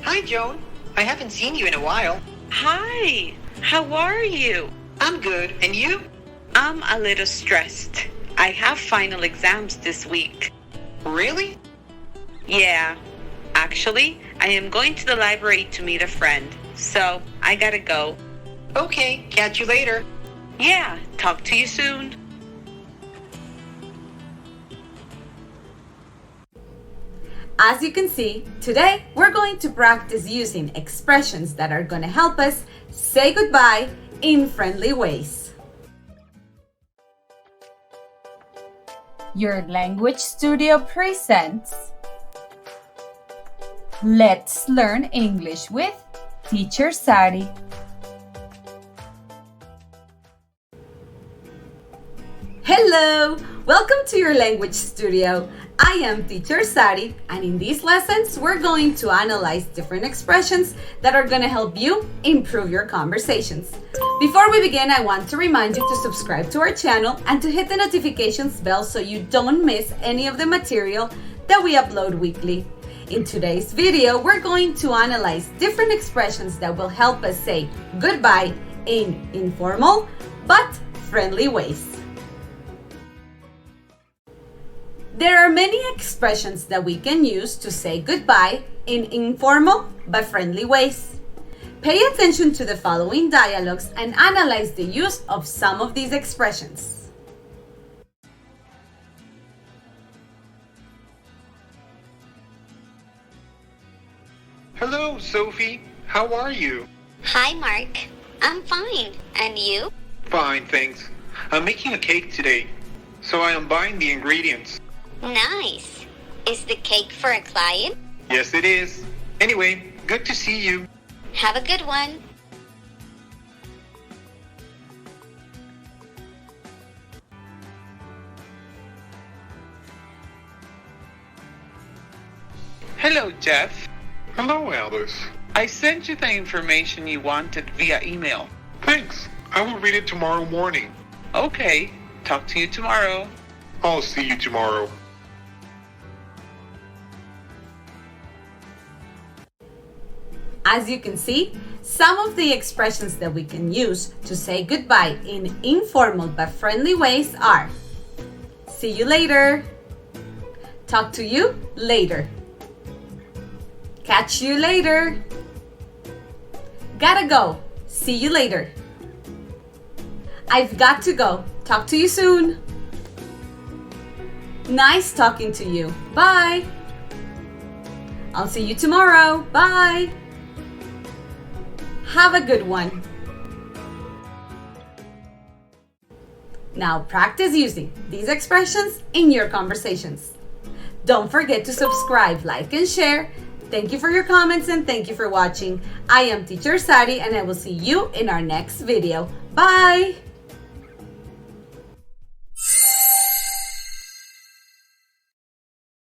Hi, Joan. I haven't seen you in a while. Hi, how are you? I'm good. And you? I'm a little stressed. I have final exams this week. Really? Yeah, actually, I am going to the library to meet a friend, so I gotta go. Okay, catch you later. Yeah, talk to you soon. As you can see, today we're going to practice using expressions that are going to help us say goodbye in friendly ways. Your Language Studio presents Let's Learn English with Teacher Sari. Hello! Welcome to your Language Studio. I am Teacher Sari, and in these lessons, we're going to analyze different expressions that are going to help you improve your conversations. Before we begin, I want to remind you to subscribe to our channel and to hit the notifications bell so you don't miss any of the material that we upload weekly. In today's video, we're going to analyze different expressions that will help us say goodbye in informal but friendly ways. There are many expressions that we can use to say goodbye in informal but friendly ways. Pay attention to the following dialogues and analyze the use of some of these expressions. Hello, Sophie. How are you? Hi, Mark. I'm fine. And you? Fine, thanks. I'm making a cake today, so I am buying the ingredients. Nice. Is the cake for a client? Yes, it is. Anyway, good to see you. Have a good one. Hello, Jeff. Hello, Alice. I sent you the information you wanted via email. Thanks. I will read it tomorrow morning. Okay, talk to you tomorrow. I'll see you tomorrow. As you can see, some of the expressions that we can use to say goodbye in informal but friendly ways are see you later, talk to you later, catch you later, gotta go, see you later, I've got to go, talk to you soon, nice talking to you, bye, I'll see you tomorrow, bye. Have a good one. Now practice using these expressions in your conversations. Don't forget to subscribe, like, and share. Thank you for your comments and thank you for watching. I am Teacher Sari and I will see you in our next video. Bye!